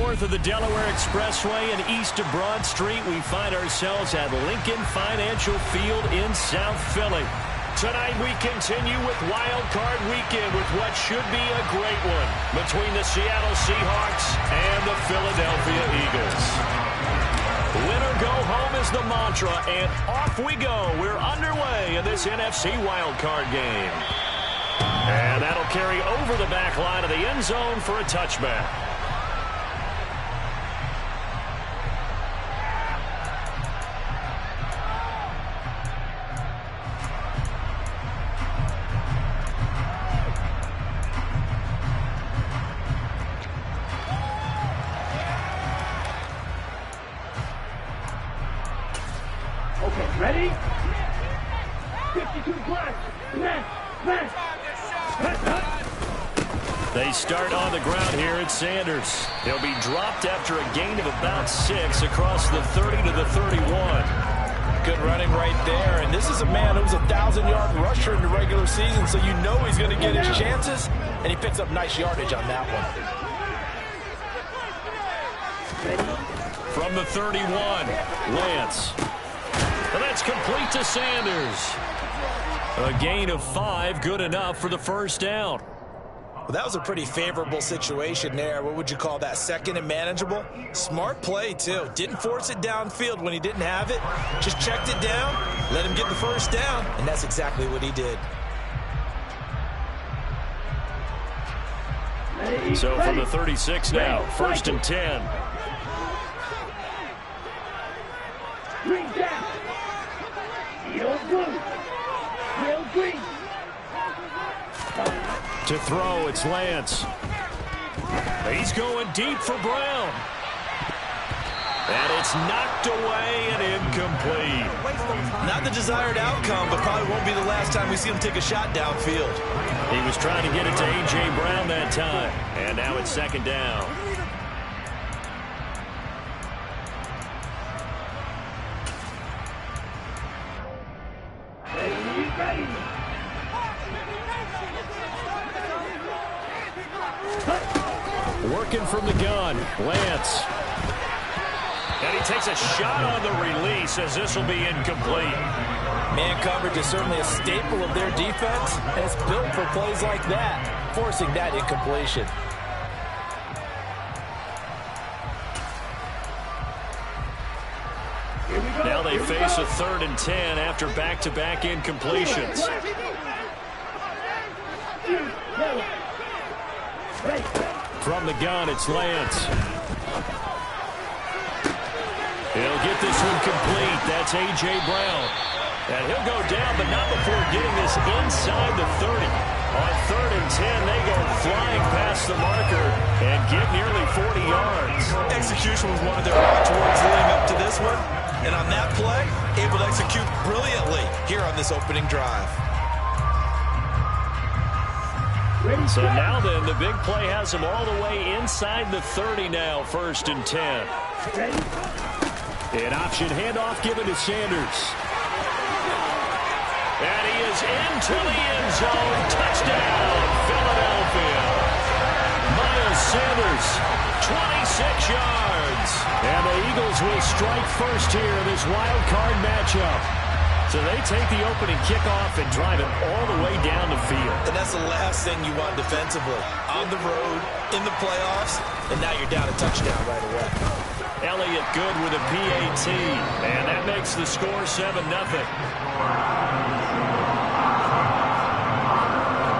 north of the Delaware Expressway and east of Broad Street, we find ourselves at Lincoln Financial Field in South Philly. Tonight we continue with Wild Card Weekend with what should be a great one between the Seattle Seahawks and the Philadelphia Eagles. Win or go home is the mantra, and off we go. We're underway in this NFC Wild Card game. And that'll carry over the back line of the end zone for a touchback. Okay, ready? 52 blocks. Left. They start on the ground here at Sanders. He'll be dropped after a gain of about 6 across the 30 to the 31. Good running right there. And this is a man who was a 1,000-yard rusher in the regular season, so you know he's going to get his chances. And he picks up nice yardage on that one. From the 31, Lance. And that's complete to Sanders. A gain of 5, good enough for the first down. Well, that was a pretty favorable situation there. What would you call that? Second and manageable? Smart play, too. Didn't force it downfield when he didn't have it. Just checked it down, let him get the first down, and that's exactly what he did. So from the 36 now, first and 10. Green down. Yellow blue. Yellow green. To throw, it's Lance. He's going deep for Brown. And it's knocked away and incomplete. Not the desired outcome, but probably won't be the last time we see him take a shot downfield. He was trying to get it to A.J. Brown that time. And now it's second down. Ready. Working from the gun, Lance. And he takes a shot on the release as this will be incomplete. Man coverage is certainly a staple of their defense, and it's built for plays like that, forcing that incompletion. Now they face a 3rd and 10 after back-to-back incompletions. From the gun, it's Lance. He'll get this one complete. That's A.J. Brown. And he'll go down, but not before getting this inside the 30. On 3rd and 10, they go flying past the marker and get nearly 40 yards. Execution was one of their watchwords leading up to this one. And on that play, able to execute brilliantly here on this opening drive. So now then, the big play has him all the way inside the 30 now, 1st and 10. An option handoff given to Sanders. And he is into the end zone. Touchdown, Philadelphia. Miles Sanders, 26 yards. And the Eagles will strike first here in this wild card matchup. So they take the opening kickoff and drive it all the way down the field. And that's the last thing you want defensively. On the road, in the playoffs, and now you're down a touchdown right away. Elliott good with a PAT, and that makes the score 7-0.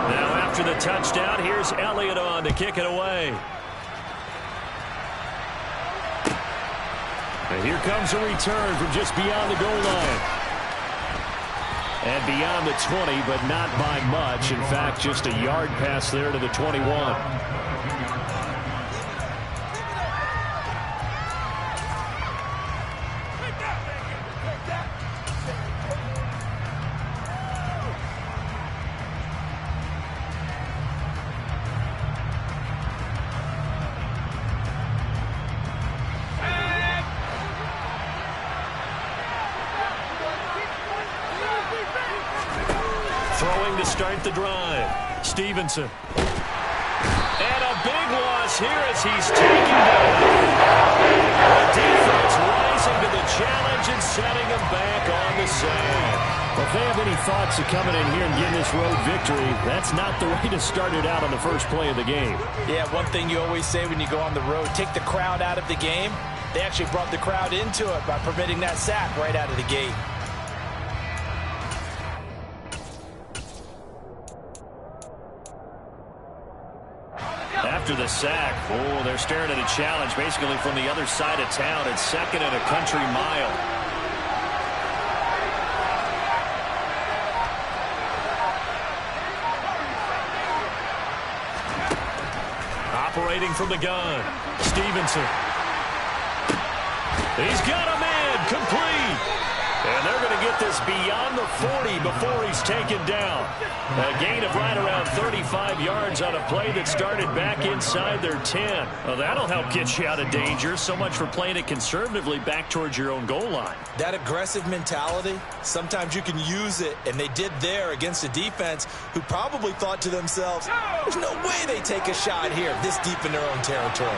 Now after the touchdown, here's Elliott on to kick it away. And here comes a return from just beyond the goal line. And beyond the 20, but not by much. In fact, just a yard pass there to the 21. Throwing to start the drive. Stevenson. And a big loss here as he's taken down. Well, if they have any thoughts of coming in here and getting this road victory, that's not the way to start it out on the first play of the game. Yeah, one thing you always say when you go on the road, take the crowd out of the game. They actually brought the crowd into it by permitting that sack right out of the gate. After the sack, they're staring at a challenge basically from the other side of town. It's second and a country mile. Operating from the gun, Stevenson. He's got a man, complete. And they're going to get this beyond the 40 before he's taken down. A gain of right around 35 yards on a play that started back inside their 10. Well, that'll help get you out of danger. So much for playing it conservatively back towards your own goal line. That aggressive mentality, sometimes you can use it, and they did there against a defense who probably thought to themselves, there's no way they take a shot here this deep in their own territory.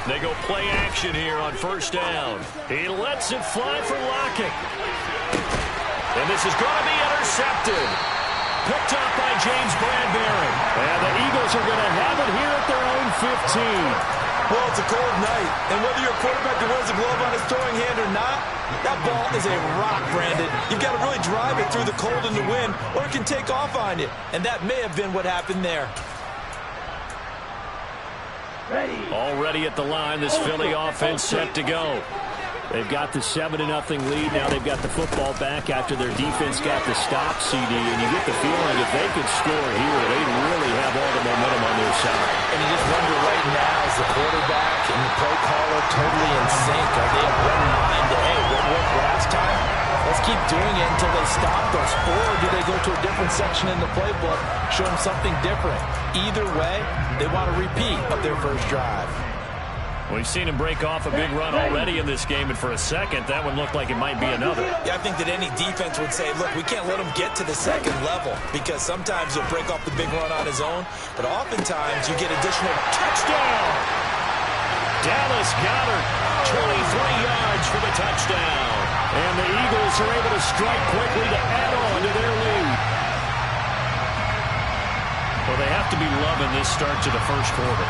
They go play action here on first down. He lets it fly for Lockett. And this is going to be intercepted. Picked up by James Bradbury. And the Eagles are going to have it here at their own 15. Well, it's a cold night, and whether you're a quarterback that wears a glove on his throwing hand or not, that ball is a rock, Brandon. You've got to really drive it through the cold and the wind, or it can take off on you. And that may have been what happened there. Already at the line, this Philly offense set to go. They've got the 7-0 lead. Now they've got the football back after their defense got the stop, CD. And you get the feeling if they could score here, they'd really have all the momentum on their side. And you just wonder right now, is the quarterback and the play caller totally in sync? Are they of one mind? Hey, what worked last time? Let's keep doing it until they stop us. Or do they go to a different section in the playbook, show them something different? Either way, they want a repeat of their first drive. We've seen him break off a big run already in this game, and for a second, that one looked like it might be another. Yeah, I think that any defense would say, look, we can't let him get to the second level, because sometimes he'll break off the big run on his own, but oftentimes you get additional touchdown. Dallas Goedert, 23 yards for the touchdown. And the Eagles are able to strike quickly to add on to their lead. Well, they have to be loving this start to the first quarter.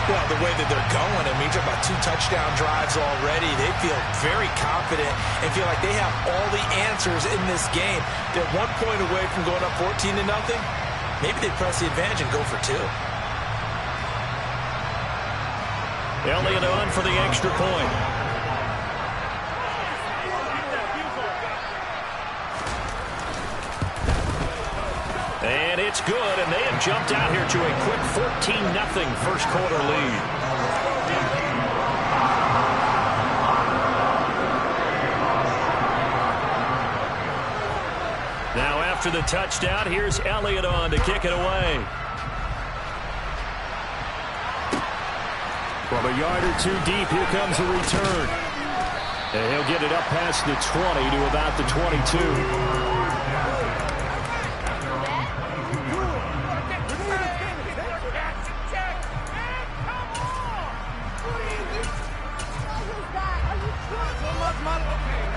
Well, the way that they're going, I mean, you're about 2 touchdown drives already. They feel very confident and feel like they have all the answers in this game. They're 1 point away from going up 14-0. Maybe they press the advantage and go for 2. Elliott on for the extra point. And it's good, and they have jumped out here to a quick 14-0 first quarter lead. Now after the touchdown, here's Elliott on to kick it away. From a yard or 2 deep, here comes a return. And he'll get it up past the 20 to about the 22.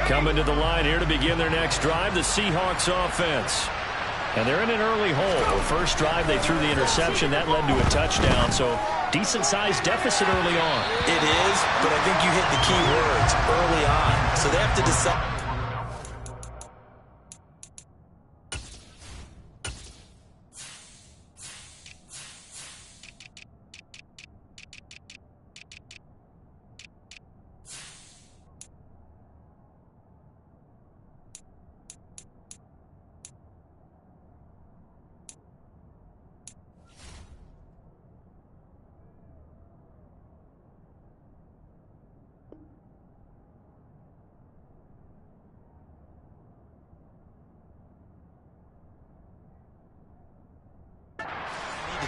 Coming to the line here to begin their next drive, the Seahawks offense. And they're in an early hole. The first drive, they threw the interception. That led to a touchdown, so decent-sized deficit early on. It is, but I think you hit the key words early on. So they have to decide.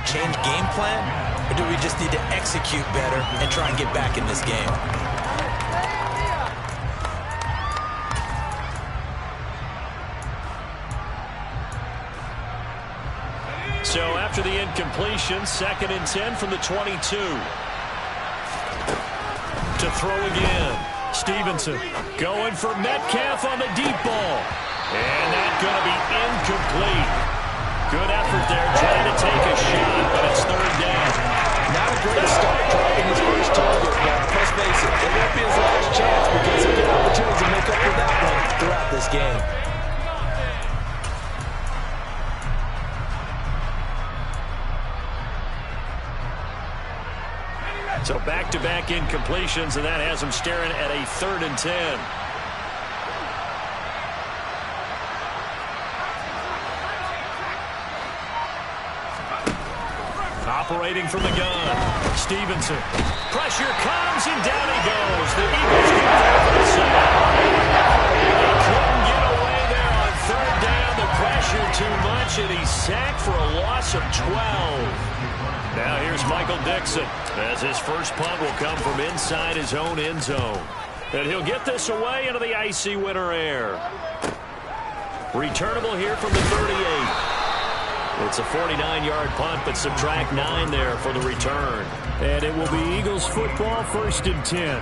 Change game plan, or do we just need to execute better and try and get back in this game? So after the incompletion, 2nd and 10 from the 22. to throw again. Stevenson going for Metcalf on the deep ball. And that's going to be incomplete. Good effort there trying to take a shot, but it's third down. Not a great start dropping his first target, but let's face it, it won't be his last chance because he'll get opportunities to make up for that one throughout this game. So back-to-back incompletions, and that has him staring at a 3rd and 10. Operating from the gun. Stevenson. Pressure comes, and down he goes. The Eagles get there for the sack. They couldn't get away there on 3rd down. The pressure too much, and he's sacked for a loss of 12. Now here's Michael Dixon, as his first punt will come from inside his own end zone. And he'll get this away into the icy winter air. Returnable here from the 38. It's a 49-yard punt, but subtract 9 there for the return. And it will be Eagles football, 1st and 10.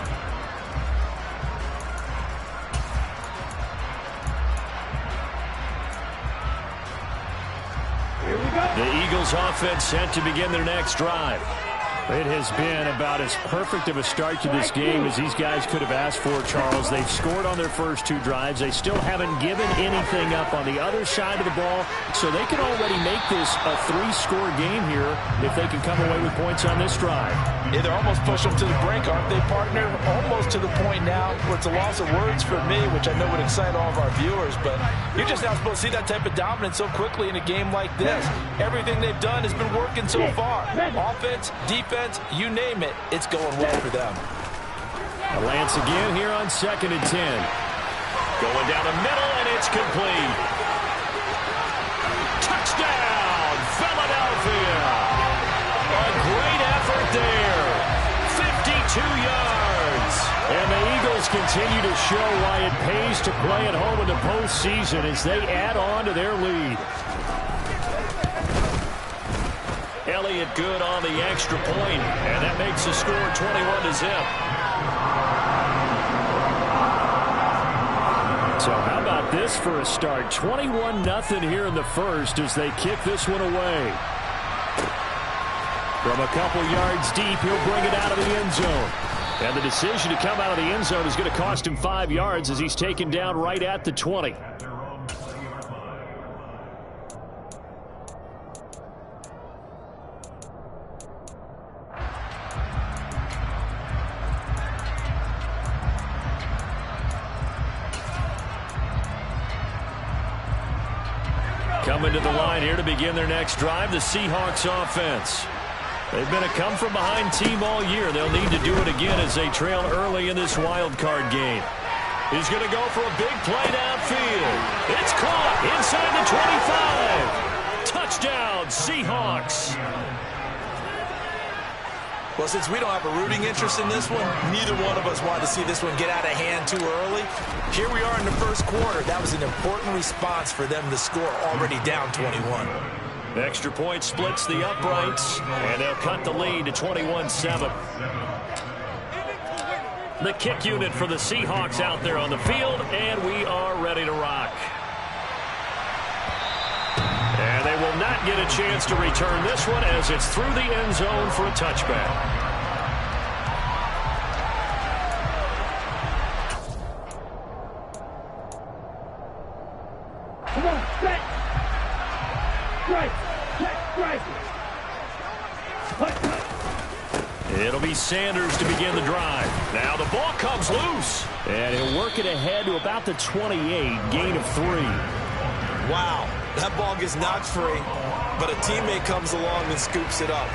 The Eagles offense set to begin their next drive. It has been about as perfect of a start to this game as these guys could have asked for, Charles. They've scored on their first 2 drives. They still haven't given anything up on the other side of the ball, so they can already make this a 3-score game here if they can come away with points on this drive. Yeah, they're almost pushing them to the brink, aren't they, partner? Almost to the point now where it's a loss of words for me, which I know would excite all of our viewers, but you're just not supposed to see that type of dominance so quickly in a game like this. Everything they've done has been working so far. Offense, defense, you name it, it's going well for them. Lance again here on 2nd and 10. Going down the middle, and it's complete. Touchdown, Philadelphia. A great effort there. 52 yards. And the Eagles continue to show why it pays to play at home in the postseason as they add on to their lead. Elliott good on the extra point, and that makes the score 21-0. So how about this for a start? 21-0 here in the first as they kick this one away. From a couple yards deep, he'll bring it out of the end zone. And the decision to come out of the end zone is going to cost him 5 yards as he's taken down right at the 20. Coming to the line here to begin their next drive, the Seahawks offense. They've been a come-from-behind team all year. They'll need to do it again as they trail early in this wild card game. He's going to go for a big play downfield. It's caught inside the 25. Touchdown, Seahawks. Well, since we don't have a rooting interest in this one, neither one of us wanted to see this one get out of hand too early. Here we are in the first quarter. That was an important response for them to score already down 21. Extra point splits the uprights, and they'll cut the lead to 21-7. The kick unit for the Seahawks out there on the field, and we are ready to rock. And they will not get a chance to return this one as it's through the end zone for a touchback. Come on, set. Strike. Check, strike. It'll be Sanders to begin the drive. Now the ball comes loose. And he'll work it ahead to about the 28, gain of 3. Wow, that ball gets knocked free, but a teammate comes along and scoops it up.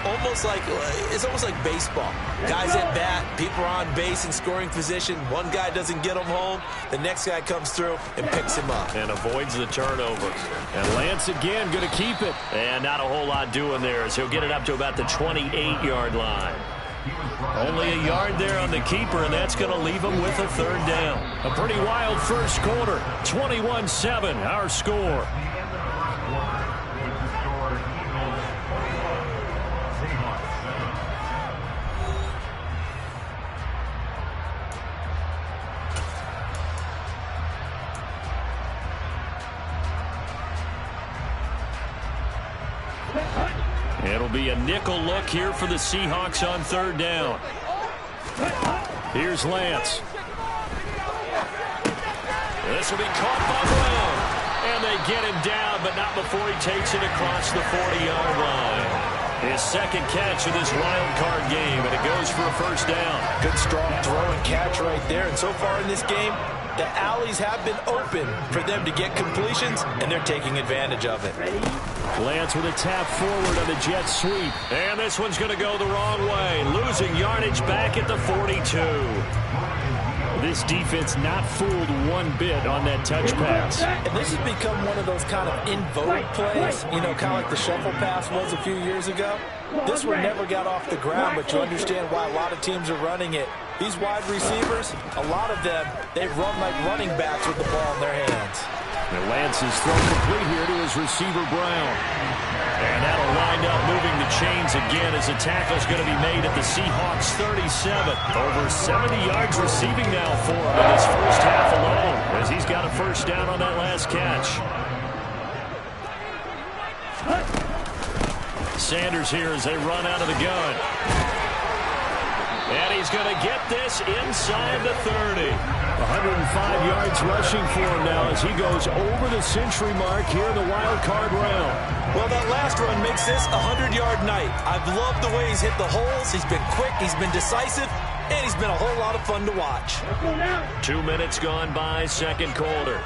It's almost like baseball. Guys at bat, people are on base in scoring position. One guy doesn't get him home. The next guy comes through and picks him up. And avoids the turnover. And Lance again going to keep it. And not a whole lot doing there as he'll get it up to about the 28-yard line. Only a yard there on the keeper, and that's going to leave him with a 3rd down. A pretty wild first quarter. 21-7, our score. be a nickel look here for the Seahawks on third down. Here's Lance. This will be caught by Brown. And they get him down, but not before he takes it across the 40-yard line. His second catch of this wild card game, and it goes for a first down. Good strong throw and catch right there. And so far in this game, the alleys have been open for them to get completions, and they're taking advantage of it. Lance with a tap forward on the jet sweep. And this one's going to go the wrong way. Losing yardage back at the 42. This defense not fooled one bit on that touch pass. And this has become one of those kind of in vogue plays, you know, kind of like the shuffle pass was a few years ago. This one never got off the ground, but you understand why a lot of teams are running it. These wide receivers, a lot of them, they run like running backs with the ball in their hands. And Lance is thrown complete here to his receiver, Brown. And that'll wind up moving the chains again as the tackle's going to be made at the Seahawks 37. Over 70 yards receiving now for him in his first half alone, as he's got a first down on that last catch. Sanders here as they run out of the gun. And he's going to get this inside the 30. 105 yards rushing for him now as he goes over the century mark here in the wild card round. Well, that last run makes this a 100-yard night. I've loved the way he's hit the holes. He's been quick, he's been decisive, and he's been a whole lot of fun to watch. 2 minutes gone by, second quarter.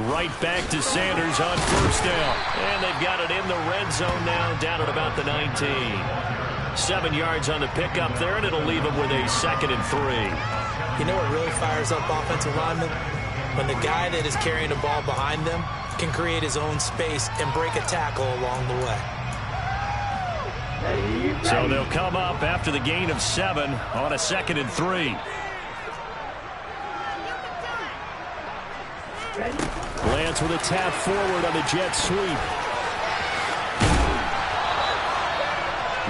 Right back to Sanders on first down. And they've got it in the red zone now, down at about the 19. 7 yards on the pickup there, and it'll leave them with a 2nd and 3. You know what really fires up offensive linemen? When the guy that is carrying the ball behind them can create his own space and break a tackle along the way. So they'll come up after the gain of 7 on a 2nd and 3. Lance with a tap forward on the jet sweep.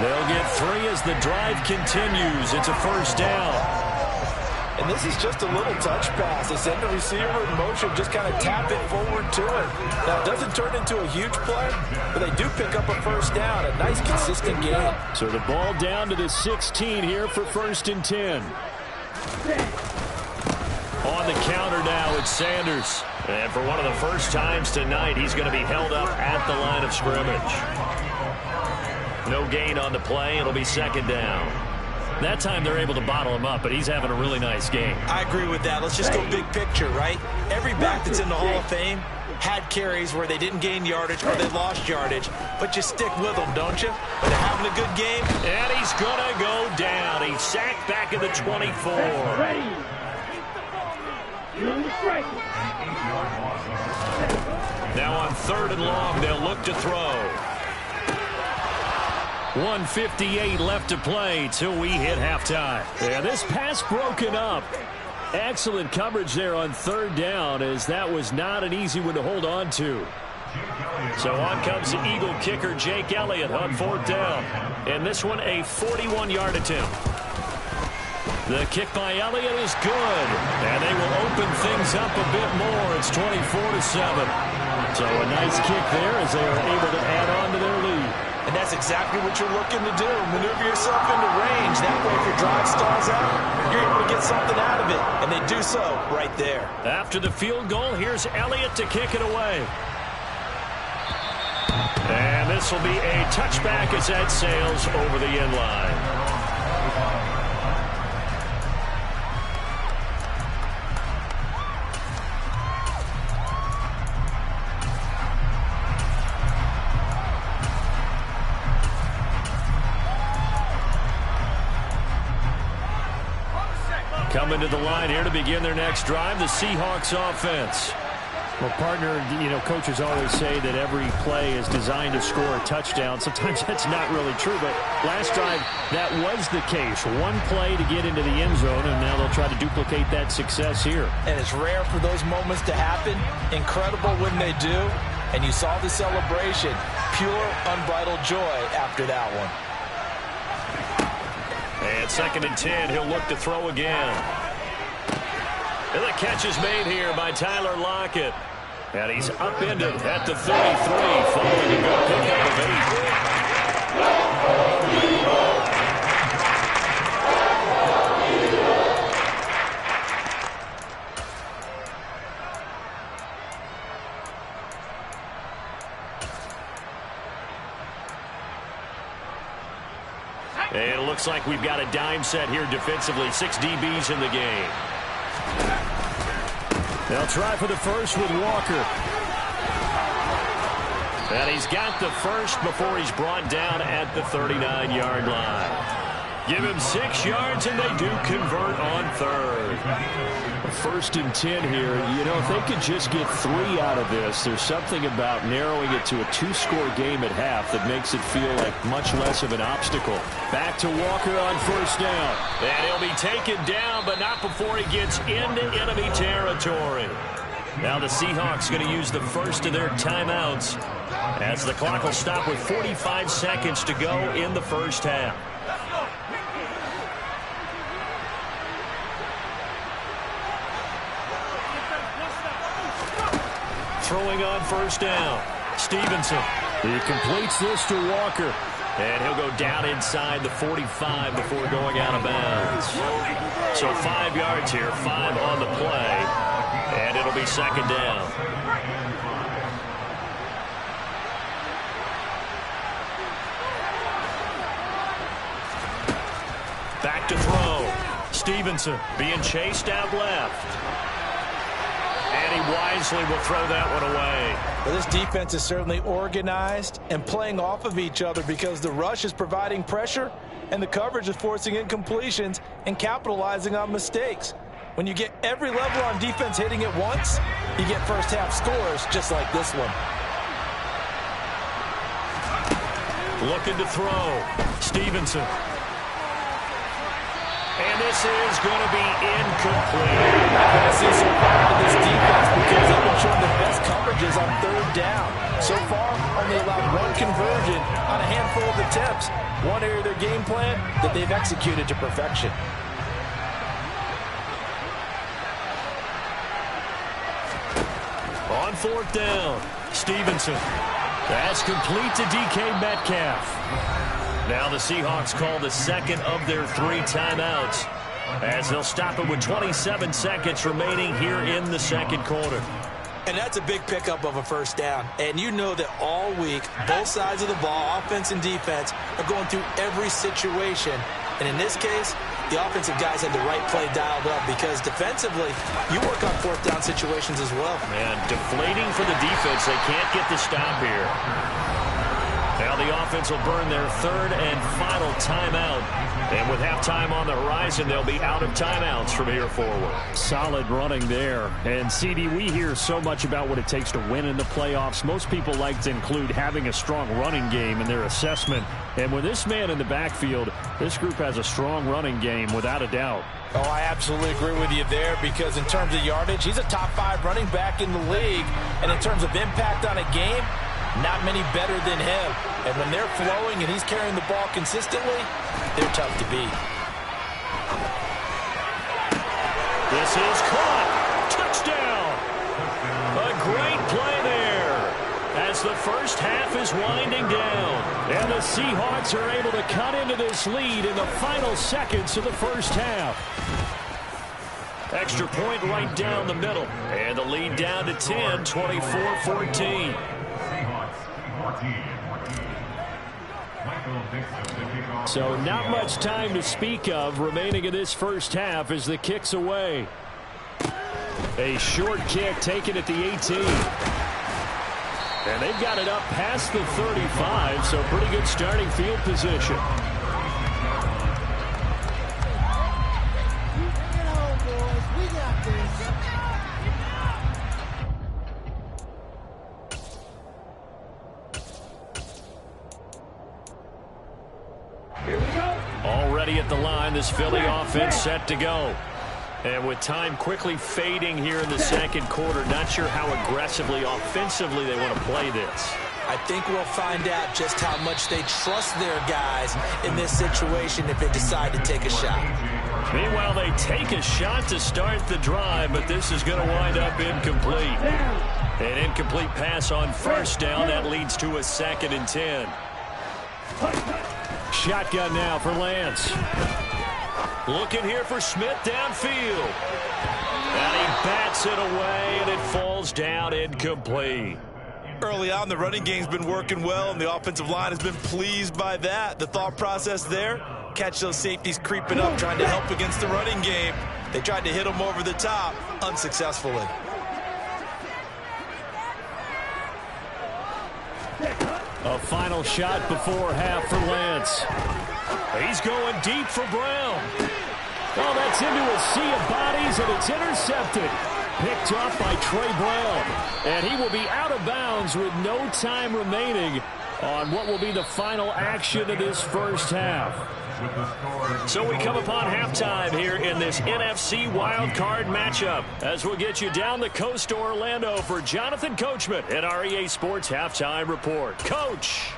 They'll get 3 as the drive continues. It's a first down. And this is just a little touch pass. They send the receiver in motion, just kind of tap it forward to him. Now, it doesn't turn into a huge play, but they do pick up a first down. A nice, consistent gain. So the ball down to the 16 here for 1st and 10. On the counter now, it's Sanders. And for one of the first times tonight, he's going to be held up at the line of scrimmage. No gain on the play. It'll be 2nd down. That time they're able to bottle him up, but he's having a really nice game. I agree with that. Let's just go big picture, right? Every back that's in the Hall of Fame had carries where they didn't gain yardage or they lost yardage, but you stick with them, don't you? When they're having a good game. And he's going to go down. He's sacked back at the 24. Now on 3rd and long, they'll look to throw. 1:58 left to play till we hit halftime. Yeah, this pass broken up. Excellent coverage there on 3rd down, as that was not an easy one to hold on to. So on comes the Eagle kicker, Jake Elliott, on 4th down. And this one a 41-yard attempt. The kick by Elliott is good. And they will open things up a bit more. It's 24-7. So a nice kick there as they are able to add on to their lead. And that's exactly what you're looking to do. Maneuver yourself into range. That way, if your drive stalls out, you're able to get something out of it. And they do so right there. After the field goal, here's Elliott to kick it away. And this will be a touchback as that sails over the end line. Coming to the line here to begin their next drive, the Seahawks offense. Well, partner, you know, coaches always say that every play is designed to score a touchdown. Sometimes that's not really true, but last drive, that was the case. One play to get into the end zone, and now they'll try to duplicate that success here. And it's rare for those moments to happen. Incredible when they do. And you saw the celebration. Pure, unbridled joy after that one. And 2nd and 10, he'll look to throw again. And the catch is made here by Tyler Lockett. And he's upended at the 33, following a good pickup of 8. And it looks like we've got a dime set here defensively. 6 DBs in the game. They'll try for the first with Walker. And he's got the first before he's brought down at the 39-yard line. Give him 6 yards, and they do convert on third. 1st and 10 here. You know, if they could just get 3 out of this, there's something about narrowing it to a 2-score game at half that makes it feel like much less of an obstacle. Back to Walker on 1st down. And he'll be taken down, but not before he gets into enemy territory. Now the Seahawks going to use the first of their timeouts as the clock will stop with 45 seconds to go in the first half. Throwing on 1st down. Stevenson. He completes this to Walker. And he'll go down inside the 45 before going out of bounds. So 5 yards here, 5 on the play. And it'll be 2nd down. Back to throw. Stevenson being chased out left. And he wisely will throw that one away. Well, this defense is certainly organized and playing off of each other because the rush is providing pressure and the coverage is forcing incompletions and capitalizing on mistakes. When you get every level on defense hitting it once, you get first half scores just like this one. Looking to throw. Stevenson. And this is going to be incomplete. I see some problem with this defense because they've been showing the best coverages on 3rd down. So far, only allowed 1 conversion on a handful of attempts. One area of their game plan that they've executed to perfection. On 4th down, Stevenson. That's complete to DK Metcalf. Now the Seahawks call the 2nd of their 3 timeouts as they'll stop it with 27 seconds remaining here in the 2nd quarter. And that's a big pickup of a 1st down. And you know that all week, both sides of the ball, offense and defense, are going through every situation. And in this case, the offensive guys had the right play dialed up because defensively, you work on 4th down situations as well. And deflating for the defense. They can't get the stop here. Now the offense will burn their 3rd and final timeout. And with halftime on the horizon, they'll be out of timeouts from here forward. Solid running there. And, CD, we hear so much about what it takes to win in the playoffs. Most people like to include having a strong running game in their assessment. And with this man in the backfield, this group has a strong running game without a doubt. Oh, I absolutely agree with you there because in terms of yardage, he's a top 5 running back in the league. And in terms of impact on a game, not many better than him. And when they're flowing and he's carrying the ball consistently, they're tough to beat. This is caught. Touchdown. A great play there as the first half is winding down. And the Seahawks are able to cut into this lead in the final seconds of the first half. Extra point right down the middle. And the lead down to 10, 24-14. So not much time to speak of remaining in this first half as the kick's away. A short kick taken at the 18. And they've got it up past the 35, so pretty good starting field position. Already at the line, this Philly offense set to go. And with time quickly fading here in the 2nd quarter, not sure how aggressively, offensively they want to play this. I think we'll find out just how much they trust their guys in this situation if they decide to take a shot. Meanwhile, they take a shot to start the drive, but this is going to wind up incomplete. An incomplete pass on first down. That leads to a 2nd and 10. Shotgun now for Lance. Looking here for Smith downfield. And he bats it away, and it falls down incomplete. Early on, the running game's been working well, and the offensive line has been pleased by that. The thought process there, catch those safeties creeping up, trying to help against the running game. They tried to hit them over the top, unsuccessfully. A final shot before half for Lance. He's going deep for Brown. Well, that's into a sea of bodies, and it's intercepted. Picked off by Trey Brown. And he will be out of bounds with no time remaining on what will be the final action of this first half. So we come upon halftime here in this NFC wildcard matchup as we'll get you down the coast to Orlando for Jonathan Coachman at our EA Sports Halftime Report. Coach!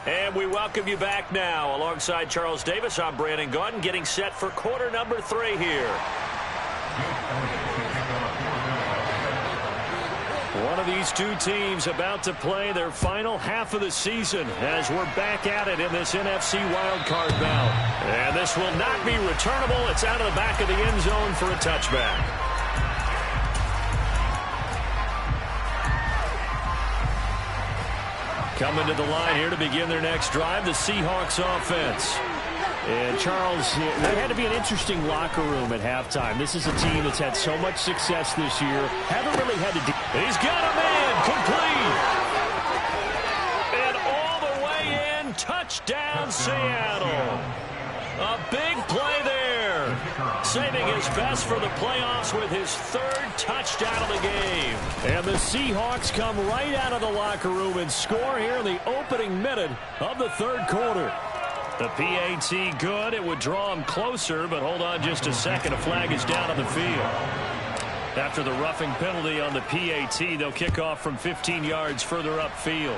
And we welcome you back now. Alongside Charles Davis, I'm Brandon Gaudin, getting set for quarter number 3 here. One of these two teams about to play their final half of the season as we're back at it in this NFC wildcard bout. And this will not be returnable. It's out of the back of the end zone for a touchback. Coming to the line here to begin their next drive, the Seahawks offense. And Charles, that had to be an interesting locker room at halftime. This is a team that's had so much success this year. Haven't really had to... He's got a man, complete. And all the way in, touchdown Seattle. A big play there. Saving his best for the playoffs with his 3rd touchdown of the game. And the Seahawks come right out of the locker room and score here in the opening minute of the 3rd quarter. The PAT good. It would draw him closer, but hold on just a second. A flag is down on the field. After the roughing penalty on the PAT, they'll kick off from 15 yards further upfield.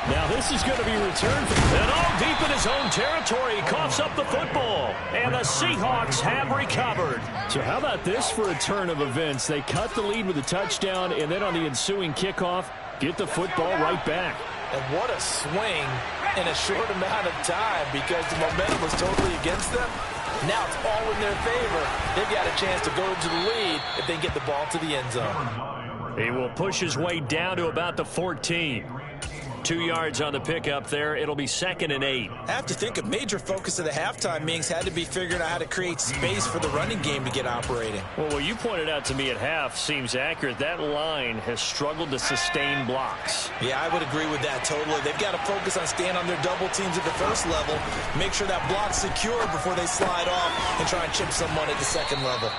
Now this is going to be returned. And all deep in his own territory, he coughs up the football. And the Seahawks have recovered. So how about this for a turn of events? They cut the lead with a touchdown, and then on the ensuing kickoff, get the football right back. And what a swing in a short amount of time because the momentum was totally against them. Now it's all in their favor. They've got a chance to go into the lead if they get the ball to the end zone. He will push his way down to about the 14. 2 yards on the pickup there. It'll be 2nd and 8. I have to think a major focus of the halftime meetings had to be figuring out how to create space for the running game to get operating. Well, what you pointed out to me at half seems accurate. That line has struggled to sustain blocks. Yeah, I would agree with that totally. They've got to focus on staying on their double teams at the first level, make sure that block's secure before they slide off and try and chip someone at the second level.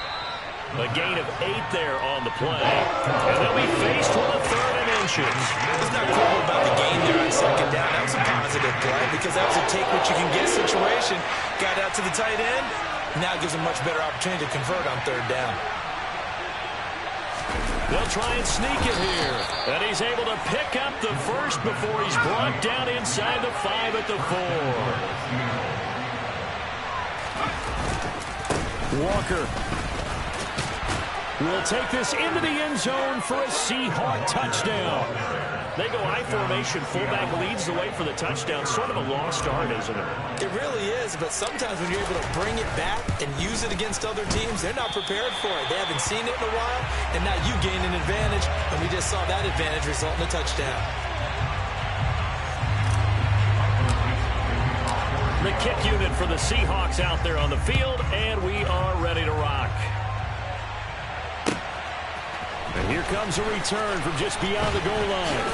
A gain of 8 there on the play. And they'll be faced with a 3rd and inches. It's not cool about the gain there on 2nd down. That was a positive play because that was a take-what-you-can-get situation. Got out to the tight end. Now it gives them much better opportunity to convert on 3rd down. They'll try and sneak it here. And he's able to pick up the first before he's brought down inside the 5 at the 4. Walker will take this into the end zone for a Seahawk touchdown. They go I formation. Fullback leads the way for the touchdown. Sort of a lost art, isn't it? It really is, but sometimes when you're able to bring it back and use it against other teams, they're not prepared for it. They haven't seen it in a while, and now you gain an advantage, and we just saw that advantage result in a touchdown. The kick unit for the Seahawks out there on the field, and we are ready to rock. And here comes a return from just beyond the goal line.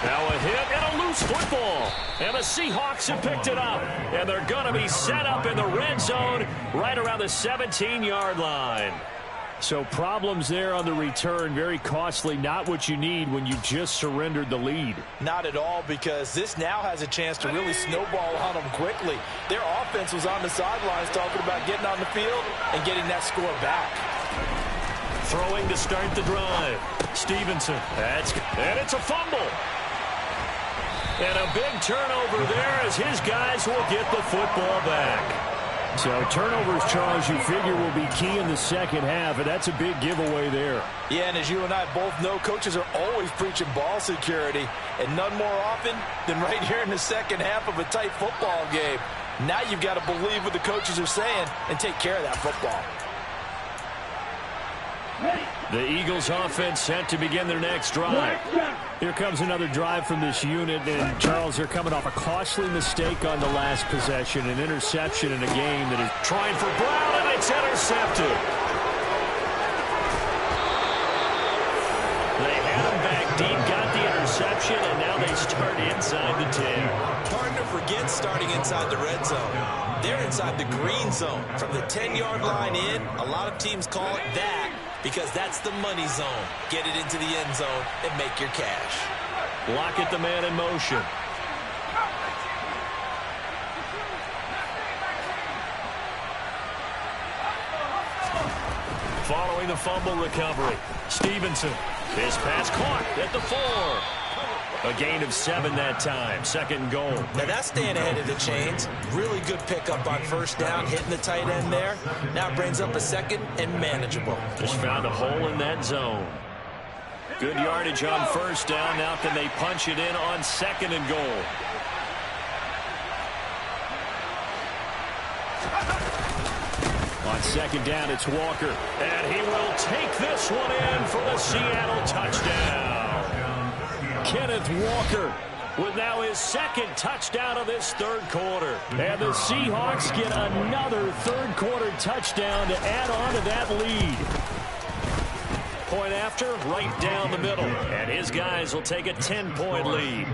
Now a hit and a loose football. And the Seahawks have picked it up. And they're going to be set up in the red zone right around the 17-yard line. So problems there on the return. Very costly. Not what you need when you just surrendered the lead. Not at all, because this now has a chance to really snowball on them quickly. Their offense was on the sidelines talking about getting on the field and getting that score back. Throwing to start the drive. Stevenson. And it's a fumble. And a big turnover there as his guys will get the football back. So turnovers, Charles, you figure will be key in the second half, and that's a big giveaway there. Yeah, and as you and I both know, coaches are always preaching ball security, and none more often than right here in the second half of a tight football game. Now you've got to believe what the coaches are saying and take care of that football. The Eagles offense set to begin their next drive. Here comes another drive from this unit, and Charles, they're coming off a costly mistake on the last possession, an interception in a game that is trying for Brown, and it's intercepted. They had him back deep, got the interception, and now they start inside the 10. Hard to forget starting inside the red zone. They're inside the green zone. From the 10-yard line in, a lot of teams call it that, because that's the money zone. Get it into the end zone and make your cash. Lockett, the man in motion. Following the fumble recovery, Stevenson. His pass caught at the 4. A gain of 7 that time. Second and goal. Now that's staying ahead of the chains. Really good pickup on first down, hitting the tight end there. Now it brings up a second and manageable. Just found a hole in that zone. Good yardage on first down. Now can they punch it in on second and goal? on second down. It's Walker. And he will take this one in for the Seattle touchdown. Kenneth Walker with now his second touchdown of this third quarter. And the Seahawks get another third quarter touchdown to add on to that lead. Point after, right down the middle. And his guys will take a 10-point lead.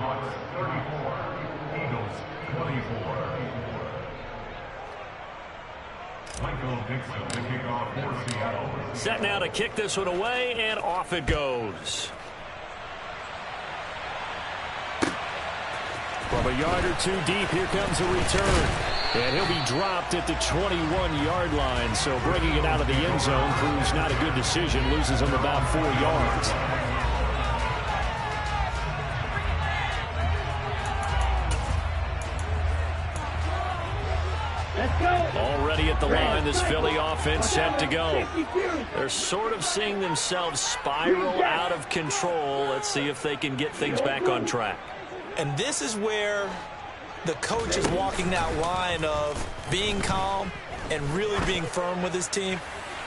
Set now to kick this one away, and off it goes. From a yard or two deep, here comes a return. And he'll be dropped at the 21-yard line. So bringing it out of the end zone proves not a good decision. Loses him about 4 yards. Let's go. Already at the line, this Philly offense set to go. They're sort of seeing themselves spiral out of control. Let's see if they can get things back on track. And this is where the coach is walking that line of being calm and really being firm with his team.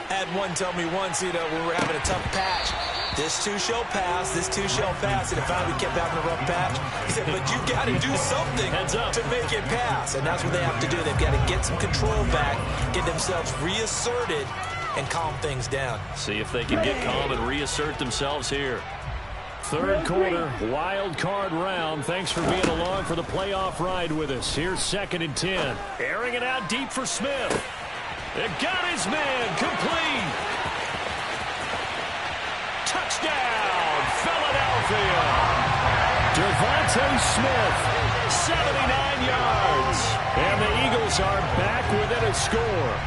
I had one tell me once, when we're having a tough patch, this too shall pass, this too shall pass. And finally we kept having a rough patch. He said, but you've got to do something to make it pass. And that's what they have to do. They've got to get some control back, get themselves reasserted, and calm things down. See if they can get calm and reassert themselves here. Third quarter, wild card round. Thanks for being along for the playoff ride with us. Here's 2nd and 10. Airing it out deep for Smith. It got his man complete. Touchdown, Philadelphia. Devontae Smith, 79 yards. And the Eagles are back within a score.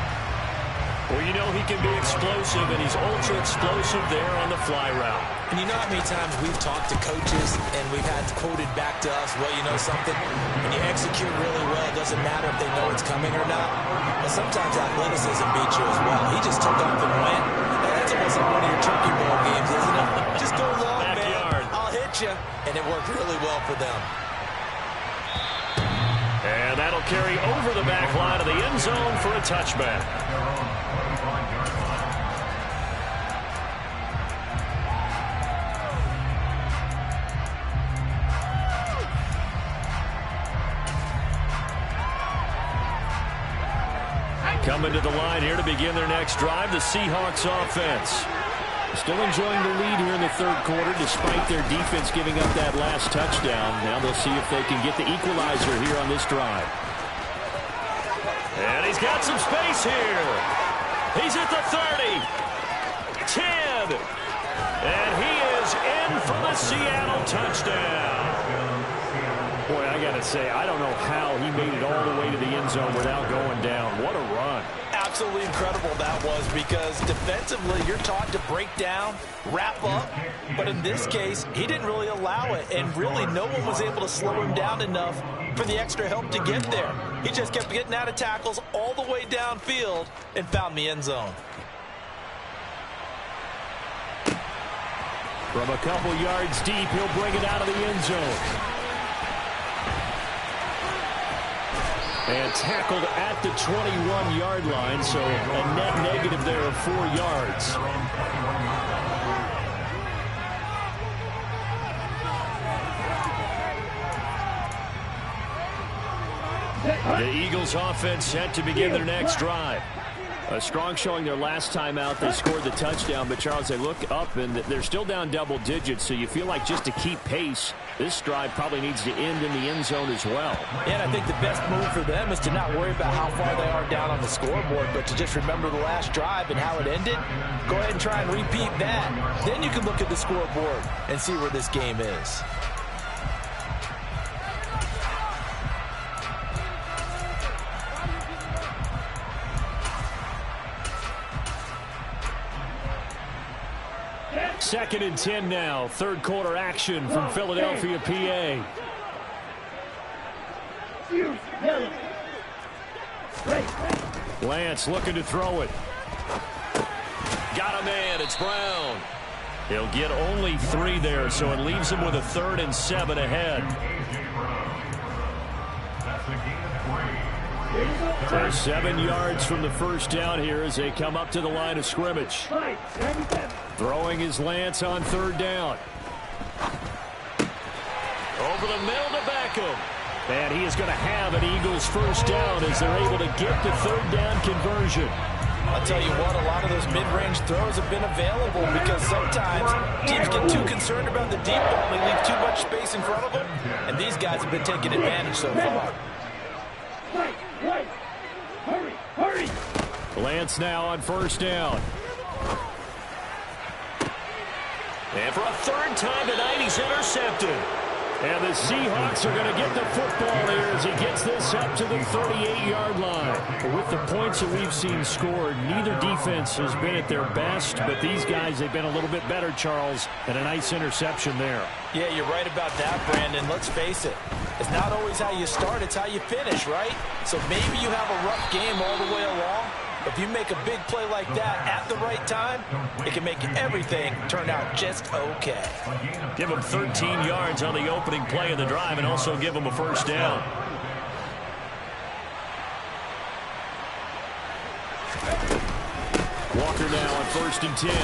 Well, you know he can be explosive, and he's ultra explosive there on the fly route. And you know how many times we've talked to coaches and we've had quoted back to us, well, you know something, when you execute really well, it doesn't matter if they know it's coming or not. But sometimes athleticism beats you as well. He just took off and went. And that's almost like one of your turkey bowl games, isn't it? Just go long, Backyard. man. I'll hit you. And it worked really well for them. And that'll carry over the back line of the end zone for a touchback. Coming to the line here to begin their next drive, the Seahawks offense. Still enjoying the lead here in the third quarter despite their defense giving up that last touchdown. Now they'll see if they can get the equalizer here on this drive. And he's got some space here. He's at the 30. 10. And he is in for the Seattle touchdown. Boy, I got to say, I don't know how he made it all the way to the end zone without going down. What a run. Absolutely incredible that was, because defensively you're taught to break down, wrap up, but in this case he didn't really allow it, and really no one was able to slow him down enough for the extra help to get there. He just kept getting out of tackles all the way downfield and found the end zone. From a couple yards deep, he'll bring it out of the end zone. And tackled at the 21-yard line, so a net negative there of 4 yards. The Eagles offense set to begin their next drive. A strong showing their last time out. They scored the touchdown, but Charles, they look up and they're still down double digits, so you feel like just to keep pace, this drive probably needs to end in the end zone as well. And I think the best move for them is to not worry about how far they are down on the scoreboard, but to just remember the last drive and how it ended. Go ahead and try and repeat that. Then you can look at the scoreboard and see where this game is. Second and 10 now. Third quarter action from Philadelphia, PA. Lance looking to throw it. Got a man. It's Brown. He'll get only 3 there, so it leaves him with a 3rd and 7 ahead. They're 7 yards from the first down here as they come up to the line of scrimmage. Throwing his Lance on 3rd down. Over the middle to Beckham. And he is going to have an Eagles first down as they're able to get the 3rd down conversion. I'll tell you what, a lot of those mid-range throws have been available because sometimes teams get too concerned about the deep ball and they leave too much space in front of them, and these guys have been taking advantage so far. Hurry! Lance now on first down. And for a 3rd time tonight, he's intercepted. And the Seahawks are going to get the football here as he gets this up to the 38-yard line. With the points that we've seen scored, neither defense has been at their best, but these guys, they've been a little bit better, Charles, and a nice interception there. Yeah, you're right about that, Brandon. Let's face it. It's not always how you start, it's how you finish, right? So maybe you have a rough game all the way along. If you make a big play like that at the right time, it can make everything turn out just okay. Give him 13 yards on the opening play of the drive and also give him a first down. Walker now on 1st and 10.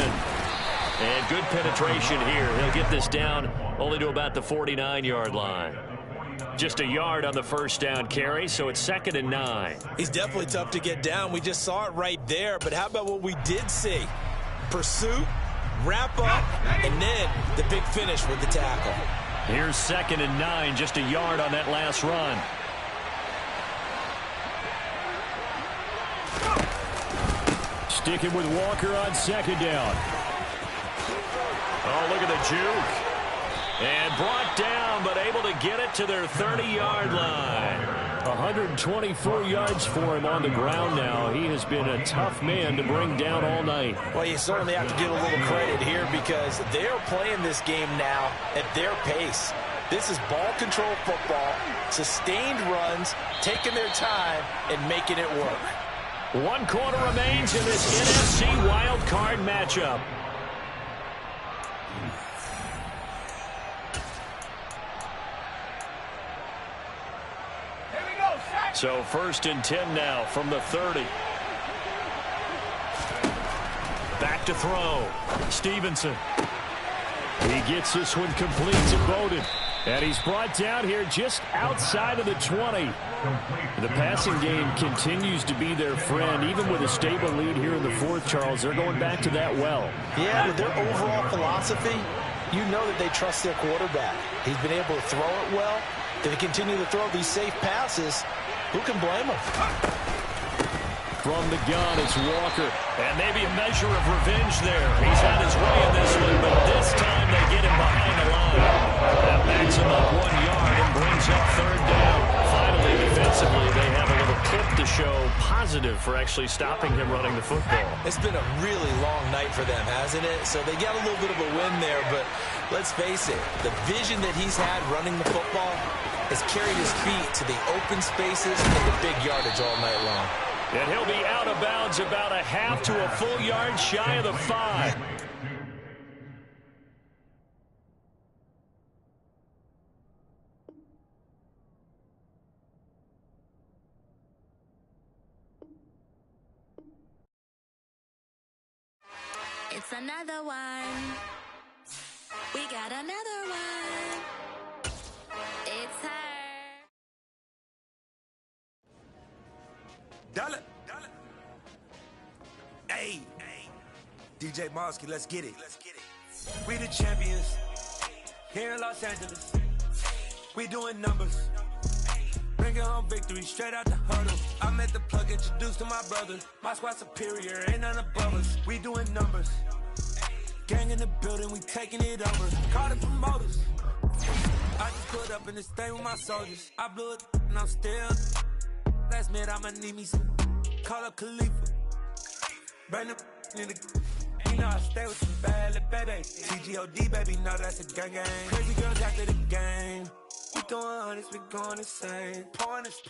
And good penetration here. He'll get this down only to about the 49-yard line. Just a yard on the first down carry, so it's 2nd and 9. He's definitely tough to get down. We just saw it right there, but how about what we did see? Pursuit, wrap up, and then the big finish with the tackle. Here's 2nd and 9, just a yard on that last run. Sticking with Walker on 2nd down. Oh, look at the juke. And brought down, but able to get it to their 30-yard line. 124 yards for him on the ground now. He has been a tough man to bring down all night. Well, you certainly have to give a little credit here because they're playing this game now at their pace. This is ball control football, sustained runs, taking their time, and making it work. 1 quarter remains in this NFC wild card matchup. So 1st and 10 now from the 30. Back to throw. Stevenson. He gets this one complete to Bowden. And he's brought down here just outside of the 20. The passing game continues to be their friend. Even with a stable lead here in the 4th, Charles, they're going back to that well. Yeah, with their overall philosophy, you know that they trust their quarterback. He's been able to throw it well. They continue to throw these safe passes. Who can blame him? From the gun, it's Walker. And maybe a measure of revenge there. He's had his way in this one, but this time they get him behind the line. That backs him up 1 yard and brings up 3rd down. Finally, defensively, they have a little clip to show positive positive for actually stopping him running the football. It's been a really long night for them, hasn't it? So they got a little bit of a win there, but let's face it, the vision that he's had running the football has carried his feet to the open spaces and the big yardage all night long. And he'll be out of bounds about a half to a full yard shy of the 5. It's another one. We got another one. It's her. Dollar. Hey. DJ Mosky, let's get it. We the champions. Here in Los Angeles. We doing numbers. Bringing home victory straight out the huddle. I met the plug, introduced to my brother. My squad superior, ain't none above us. We doing numbers. Gang in the building, we taking it over. Call the promoters. I just put up in this thing with my soldiers. I blew it and I'm still. Last minute, I'ma need me some. Call up Khalifa. Bring the in the. You know I stay with some bad little baby. TGOD, baby, know that's a gang gang. Crazy girls after the game. We doing hundreds, we going insane. Pouring this.